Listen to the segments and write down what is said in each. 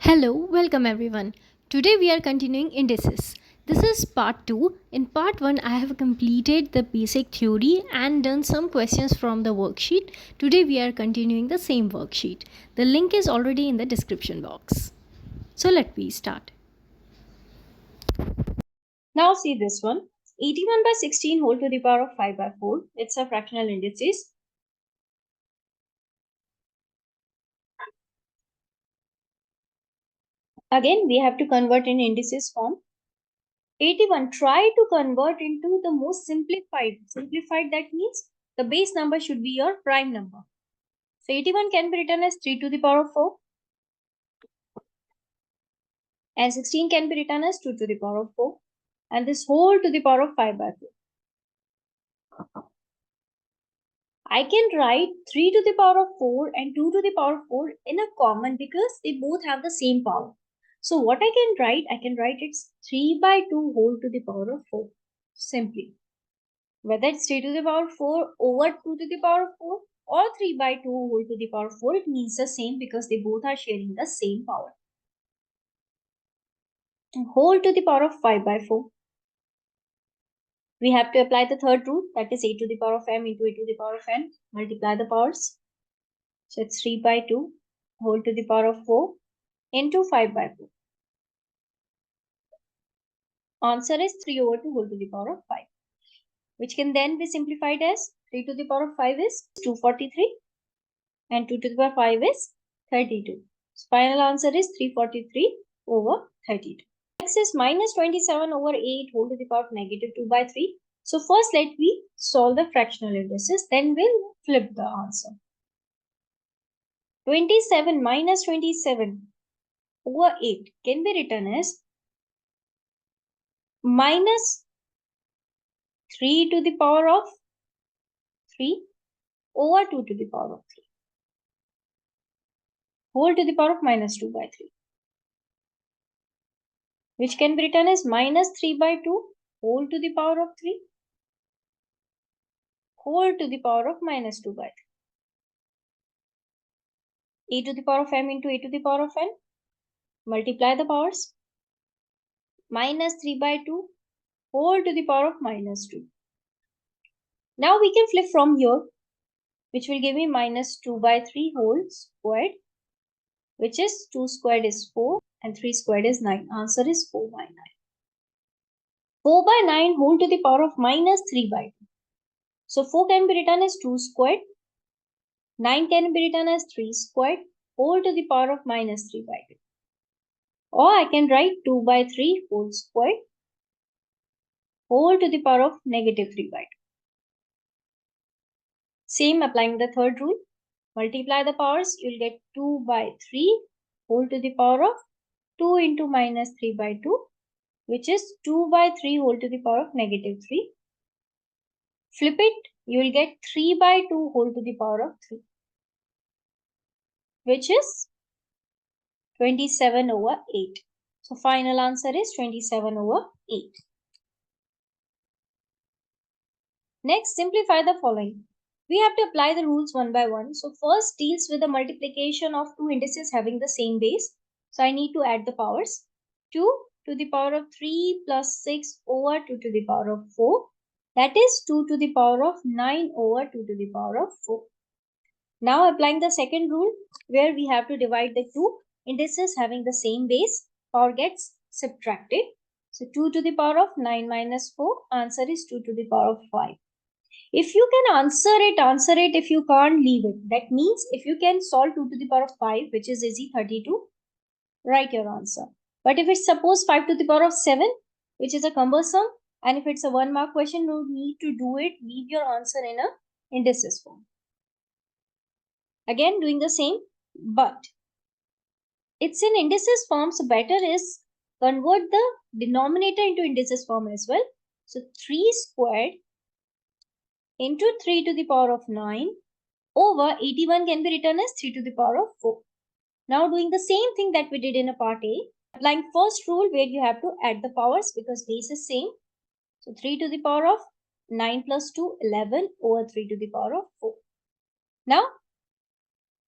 Hello, welcome everyone. Today we are continuing indices. This is part 2. In part 1, I have completed the basic theory and done some questions from the worksheet. Today we are continuing the same worksheet. The link is already in the description box. So let me start. Now see this one. 81 by 16 whole to the power of 5 by 4. It's a fractional indices. Again, we have to convert in indices form. 81, try to convert into the most simplified. Simplified, that means the base number should be your prime number. So 81 can be written as 3 to the power of 4. And 16 can be written as 2 to the power of 4. And this whole to the power of 5 by 4. I can write 3 to the power of 4 and 2 to the power of 4 in a common because they both have the same power. So what I can write it's 3 by 2 whole to the power of 4. Simply. Whether it's 3 to the power of 4 over 2 to the power of 4 or 3 by 2 whole to the power of 4, it means the same because they both are sharing the same power. Whole to the power of 5 by 4. We have to apply the third rule, that is a to the power of m into a to the power of n. Multiply the powers. So it's 3 by 2 whole to the power of 4 into 5 by 4. Answer is 3 over 2 whole to the power of 5, which can then be simplified as 3 to the power of 5 is 243 and 2 to the power of 5 is 32. So final answer is 343 over 32. Next is minus 27 over 8 whole to the power of negative 2 by 3. So first let me solve the fractional indices, then we'll flip the answer. 27 minus 27 over 8 can be written as minus 3 to the power of 3 over 2 to the power of 3 whole to the power of minus 2 by 3, which can be written as minus 3 by 2 whole to the power of 3 whole to the power of minus 2 by 3. A to the power of m into a to the power of n. Multiply the powers. Minus 3 by 2 whole to the power of minus 2. Now we can flip from here, which will give me minus 2 by 3 whole squared, which is 2 squared is 4 and 3 squared is 9. Answer is 4 by 9. 4 by 9 whole to the power of minus 3 by 2. So 4 can be written as 2 squared. 9 can be written as 3 squared whole to the power of minus 3 by 2. Or I can write 2 by 3 whole squared whole to the power of negative 3 by 2. Same applying the third rule. Multiply the powers, you'll get 2 by 3 whole to the power of 2 into minus 3 by 2, which is 2 by 3 whole to the power of negative 3. Flip it, you will get 3 by 2 whole to the power of 3, which is 27 over 8. So final answer is 27 over 8. Next, simplify the following. We have to apply the rules one by one. So first deals with the multiplication of two indices having the same base. So I need to add the powers. 2 to the power of 3 plus 6 over 2 to the power of 4. That is 2 to the power of 9 over 2 to the power of 4. Now applying the second rule, where we have to divide the two indices having the same base, power gets subtracted. So 2 to the power of 9 minus 4, answer is 2 to the power of 5. If you can answer it. If you can't, leave it. That means if you can solve 2 to the power of 5, which is easy, 32, write your answer. But if it's suppose 5 to the power of 7, which is a cumbersome, and if it's a 1 mark question, no need to do it. Leave your answer in a indices form. Again, doing the same, but it's in indices form, so better is convert the denominator into indices form as well. So 3 squared into 3 to the power of 9 over 81 can be written as 3 to the power of 4. Now doing the same thing that we did in a part A, applying first rule where you have to add the powers because base is same. So 3 to the power of 9 plus 2, 11 over 3 to the power of 4. Now,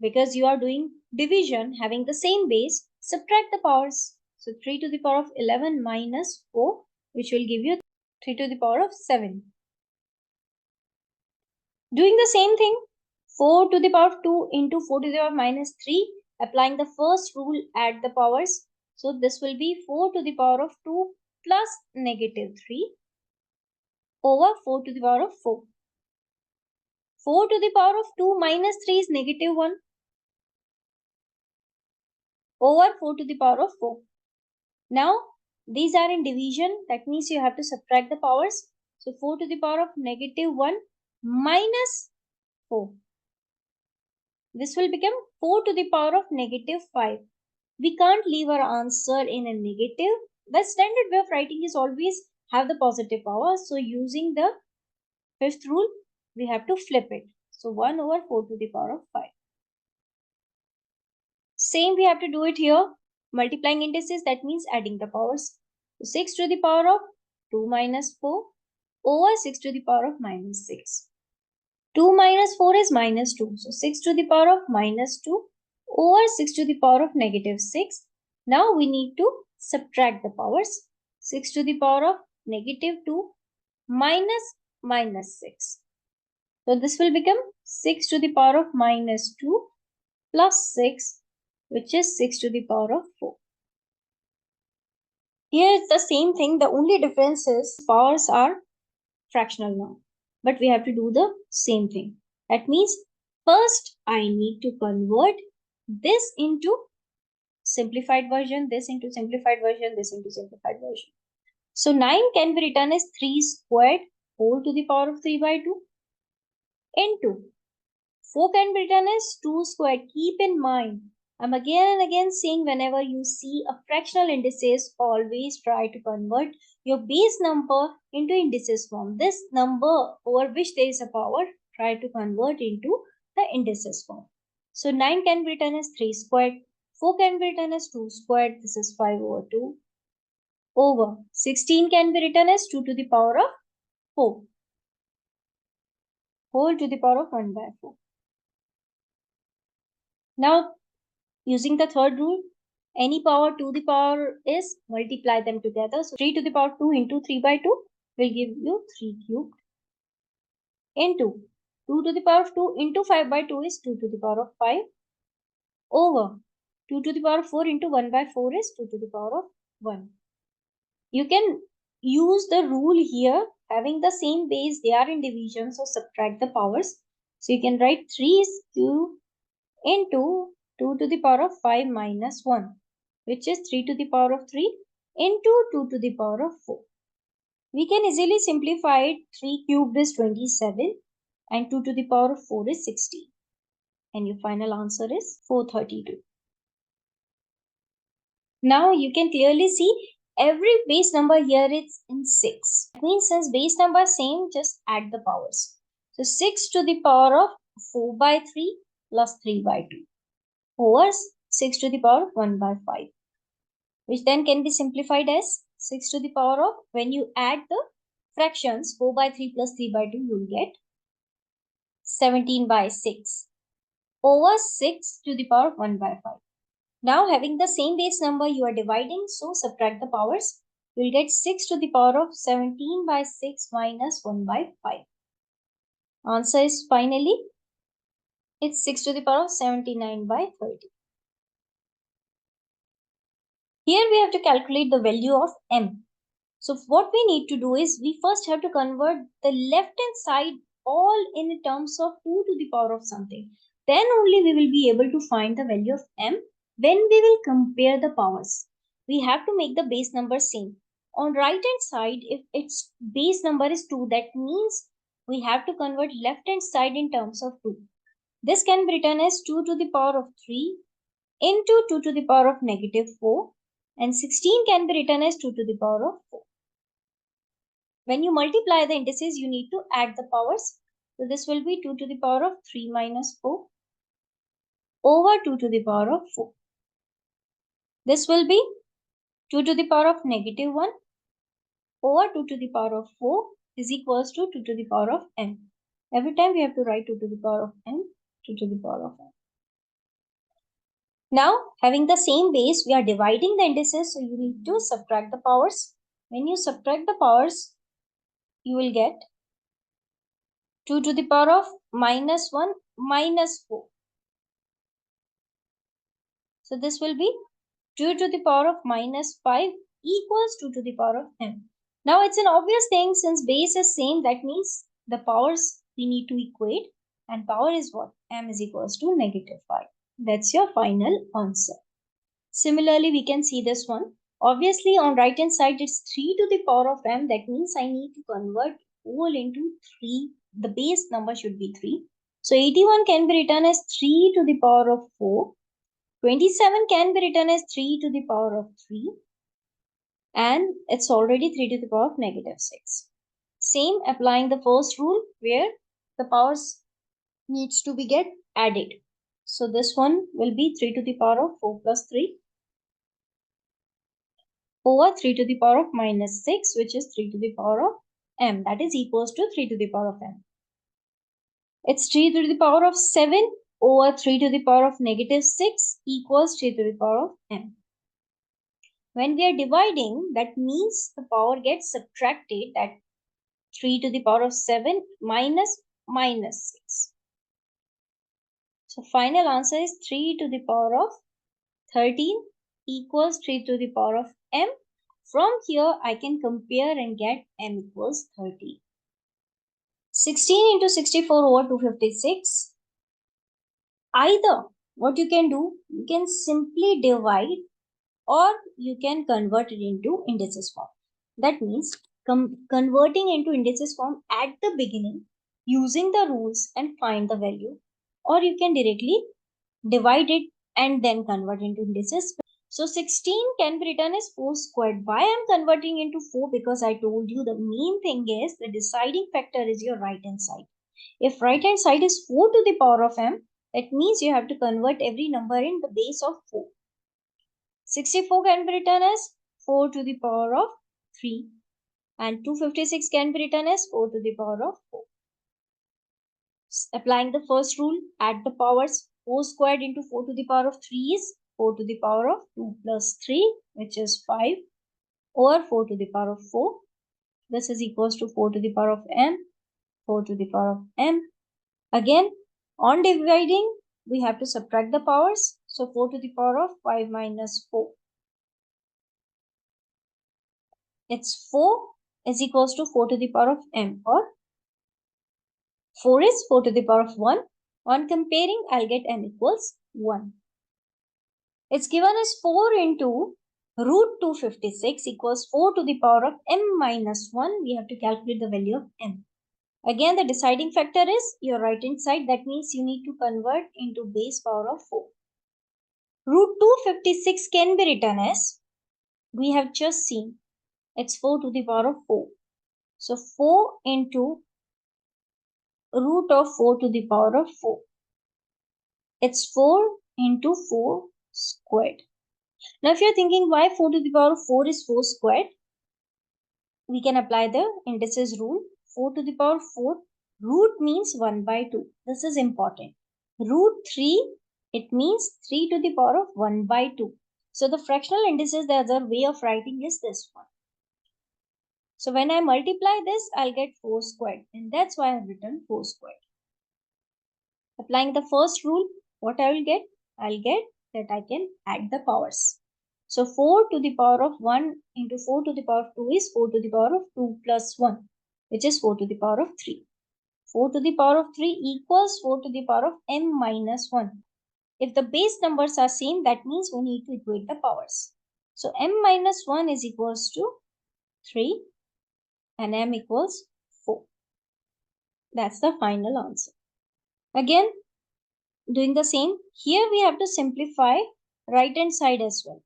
because you are doing division having the same base, Subtract the powers. So 3 to the power of 11 minus 4, which will give you 3 to the power of 7. Doing the same thing, 4 to the power of 2 into 4 to the power of minus 3. Applying the first rule, add the powers. So this will be 4 to the power of 2 plus negative 3 over 4 to the power of 4. 4 to the power of 2 minus 3 is negative 1 over 4 to the power of 4. Now, these are in division. That means you have to subtract the powers. So 4 to the power of negative 1 minus 4. This will become 4 to the power of negative 5. We can't leave our answer in a negative. The standard way of writing is always have the positive power. So using the fifth rule, we have to flip it. So 1 over 4 to the power of 5. Same we have to do it here. Multiplying indices, that means adding the powers. So 6 to the power of 2 minus 4 over 6 to the power of minus 6. 2 minus 4 is minus 2. So 6 to the power of minus 2 over 6 to the power of negative 6. Now we need to subtract the powers. 6 to the power of negative 2 minus 6. So this will become 6 to the power of minus 2 plus 6, which is 6 to the power of 4. Here it's the same thing. The only difference is powers are fractional now. But we have to do the same thing. That means first I need to convert this into simplified version, this into simplified version, this into simplified version. So 9 can be written as 3 squared whole to the power of 3 by 2 into 4 can be written as 2 squared. Keep in mind, I'm again and again saying whenever you see a fractional indices, always try to convert your base number into indices form. This number over which there is a power, try to convert into the indices form. So 9 can be written as 3 squared. 4 can be written as 2 squared. This is 5 over 2 over 16 can be written as 2 to the power of 4 whole to the power of 1 by 4. Now, using the third rule, any power to the power is multiply them together. So 3 to the power 2 into 3 by 2 will give you 3 cubed into 2 to the power of 2 into 5 by 2 is 2 to the power of 5 over 2 to the power of 4 into 1 by 4 is 2 to the power of 1. You can use the rule here having the same base. They are in division, so subtract the powers. So you can write 3 is cubed into 2 to the power of 5 minus 1, which is 3 to the power of 3 into 2 to the power of 4. We can easily simplify it. 3 cubed is 27 and 2 to the power of 4 is 16. And your final answer is 432. Now you can clearly see every base number here is in 6. That means since base number is same, just add the powers. So 6 to the power of 4 by 3 plus 3 by 2 over 6 to the power of 1 by 5, which then can be simplified as 6 to the power of, when you add the fractions 4 by 3 plus 3 by 2, you will get 17 by 6 over 6 to the power of 1 by 5. Now having the same base number you are dividing, so subtract the powers. You will get 6 to the power of 17 by 6 minus 1 by 5. Answer is finally, it's 6 to the power of 79 by 30. Here we have to calculate the value of m. So what we need to do is we first have to convert the left hand side all in terms of 2 to the power of something. Then only we will be able to find the value of m when we will compare the powers. We have to make the base number same. On right hand side, if its base number is 2, that means we have to convert left hand side in terms of 2. This can be written as 2 to the power of 3 into 2 to the power of negative 4, and 16 can be written as 2 to the power of 4. When you multiply the indices, you need to add the powers. So this will be 2 to the power of 3 minus 4 over 2 to the power of 4. This will be 2 to the power of negative 1 over 2 to the power of 4 is equals to 2 to the power of n. Every time we have to write 2 to the power of n, 2 to the power of n. Now, having the same base, we are dividing the indices, so you need to subtract the powers. When you subtract the powers, you will get 2 to the power of minus 1 minus 4. So this will be 2 to the power of minus 5 equals 2 to the power of m. Now it's an obvious thing, since base is same, that means the powers we need to equate, and power is what? M is equals to negative 5. That's your final answer. Similarly, we can see this one. Obviously, on right hand side, it's 3 to the power of m. That means I need to convert whole into 3. The base number should be 3. So 81 can be written as 3 to the power of 4. 27 can be written as 3 to the power of 3. And it's already 3 to the power of negative 6. Same applying the first rule, where the powers needs to be get added. So this one will be 3 to the power of 4 plus 3 over 3 to the power of minus 6, which is 3 to the power of m, that is equals to 3 to the power of m. It's 3 to the power of 7 over 3 to the power of negative 6 equals 3 to the power of m. When we are dividing, that means the power gets subtracted, that 3 to the power of 7 minus minus 6. So final answer is 3 to the power of 13 equals 3 to the power of m. From here, I can compare and get m equals 30. 16 into 64 over 256. Either what you can do, you can simply divide, or you can convert it into indices form. That means converting into indices form at the beginning using the rules and find the value, or you can directly divide it and then convert into indices. So 16 can be written as 4 squared. Why I am converting into 4? Because I told you the main thing is the deciding factor is your right hand side. If right hand side is 4 to the power of m, that means you have to convert every number in the base of 4. 64 can be written as 4 to the power of 3, and 256 can be written as 4 to the power of 4. Applying the first rule, add the powers. 4 squared into 4 to the power of 3 is 4 to the power of 2 plus 3, which is 5, over 4 to the power of 4. This is equals to 4 to the power of m, 4 to the power of m. Again, on dividing, we have to subtract the powers. So 4 to the power of 5 minus 4. It's 4 is equals to 4 to the power of m, or 4 is 4 to the power of 1. On comparing, I'll get m equals 1. It's given as 4 into root 256 equals 4 to the power of m minus 1. We have to calculate the value of m. Again, the deciding factor is your right hand side. That means you need to convert into base power of 4. Root 256 can be written as, we have just seen, it's 4 to the power of 4. So 4 into root of 4 to the power of 4. It's 4 into 4 squared. Now if you're thinking why 4 to the power of 4 is 4 squared, we can apply the indices rule. 4 to the power of 4, root means 1 by 2. This is important. Root 3, it means 3 to the power of 1 by 2. So the fractional indices, the other way of writing is this one. So when I multiply this, I'll get 4 squared, and that's why I've written 4 squared. Applying the first rule, what I will get? I'll get that I can add the powers. So 4 to the power of 1 into 4 to the power of 2 is 4 to the power of 2 plus 1, which is 4 to the power of 3. 4 to the power of 3 equals 4 to the power of m minus 1. If the base numbers are same, that means we need to equate the powers. So m minus 1 is equals to 3 and m equals 4. That's the final answer. Again, doing the same, here we have to simplify right hand side as well.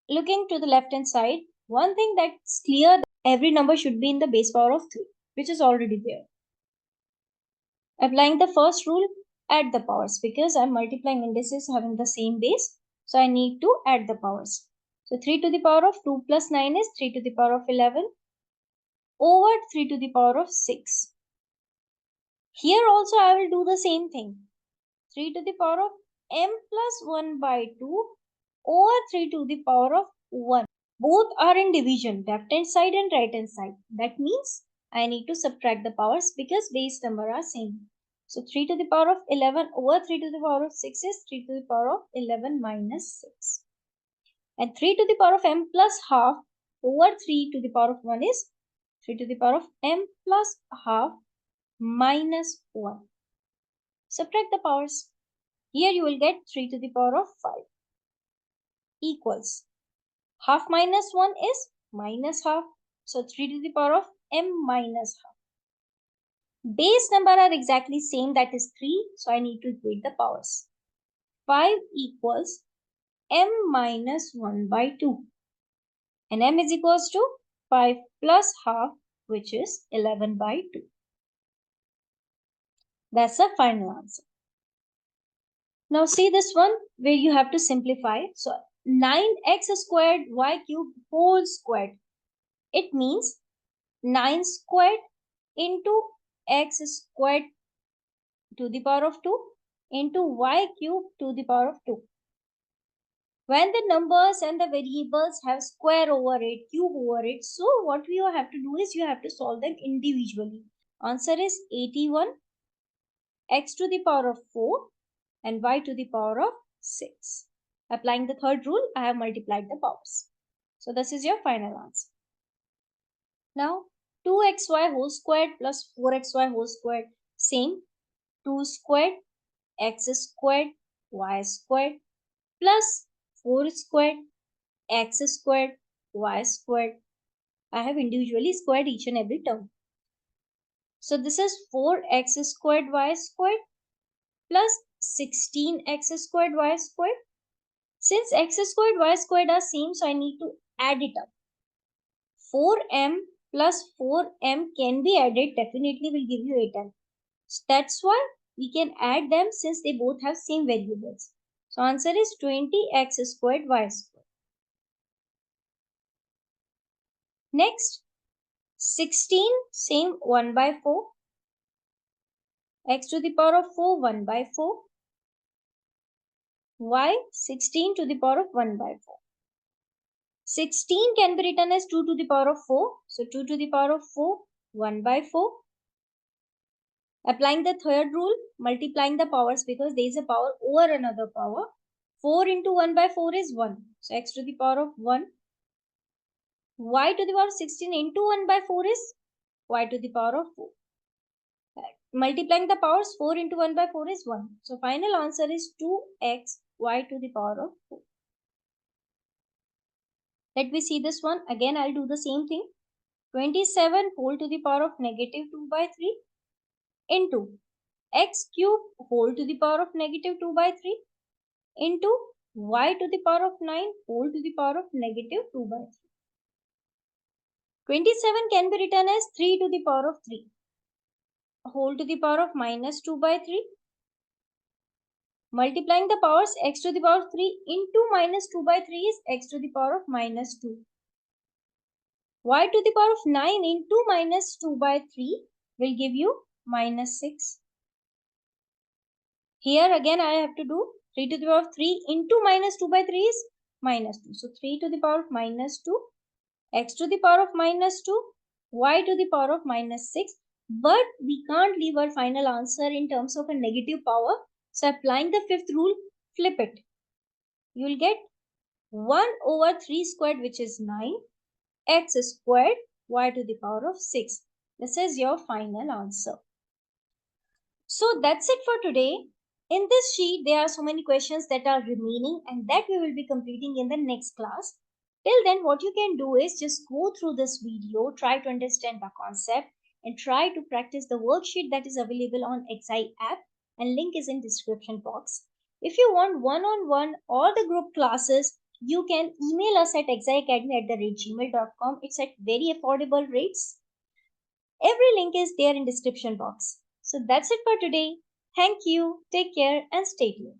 Looking to the left hand side, one thing that's clear, that every number should be in the base power of 3, which is already there. Applying the first rule, add the powers, because I'm multiplying indices having the same base, so I need to add the powers. So 3 to the power of 2 plus 9 is 3 to the power of 11 over 3 to the power of 6. Here also I will do the same thing. 3 to the power of m plus 1 by 2 over 3 to the power of 1. Both are in division, left hand side and right hand side. That means I need to subtract the powers because base number are same. So 3 to the power of 11 over 3 to the power of 6 is 3 to the power of 11 minus 6. And 3 to the power of m plus half over 3 to the power of 1 is 3 to the power of m plus half minus 1. Subtract the powers. Here you will get 3 to the power of 5 equals half minus 1 is minus half. So 3 to the power of m minus half. Base number are exactly same, that is 3. So I need to equate the powers. 5 equals m minus 1 by 2. And m is equals to 5 plus half, which is 11 by 2. That's the final answer. Now see this one where you have to simplify. So 9x squared y cubed whole squared. It means 9 squared into x squared to the power of 2 into y cubed to the power of 2. When the numbers and the variables have square over it, cube over it, so what we have to do is you have to solve them individually. Answer is 81 x to the power of 4 and y to the power of 6. Applying the third rule, I have multiplied the powers. So this is your final answer. Now 2xy whole squared plus 4xy whole squared, same. 2 squared x squared y squared plus 4 squared x squared y squared. I have individually squared each and every term. So this is 4x squared y squared plus 16x squared y squared. Since x squared y squared are same, so I need to add it up. 4m plus 4m can be added, definitely will give you 8m. So that's why we can add them since they both have same variables. So answer is 20x squared y squared. Next, 16, same 1 by 4. X to the power of 4, 1 by 4. Y, 16 to the power of 1 by 4. 16 can be written as 2 to the power of 4. So 2 to the power of 4, 1 by 4. Applying the third rule, multiplying the powers because there is a power over another power. 4 into 1 by 4 is 1. So x to the power of 1. Y to the power of 16 into 1 by 4 is y to the power of 4. Multiplying the powers, 4 into 1 by 4 is 1. So final answer is 2x y to the power of 4. Let me see this one. Again, I'll do the same thing. 27 whole to the power of negative 2 by 3 into x cube whole to the power of negative 2 by 3 into y to the power of 9 whole to the power of negative 2 by 3. 27 can be written as 3 to the power of 3 whole to the power of minus 2 by 3. Multiplying the powers, x to the power of 3 into minus 2 by 3 is x to the power of minus 2. Y to the power of 9 into minus 2 by 3 will give you minus 6. Here again I have to do 3 to the power of 3 into minus 2 by 3 is minus 2. So 3 to the power of minus 2, x to the power of minus 2, y to the power of minus 6. But we can't leave our final answer in terms of a negative power. So applying the fifth rule, flip it. You will get 1 over 3 squared, which is 9, x squared, y to the power of 6. This is your final answer. So that's it for today. In this sheet, there are so many questions that are remaining and that we will be completing in the next class. Till then, what you can do is just go through this video, try to understand the concept and try to practice the worksheet that is available on Akzsi app, and link is in description box. If you want one-on-one or the group classes, you can email us at akzsiacademy@gmail.com. It's at very affordable rates. Every link is there in description box. So that's it for today. Thank you. Take care and stay tuned.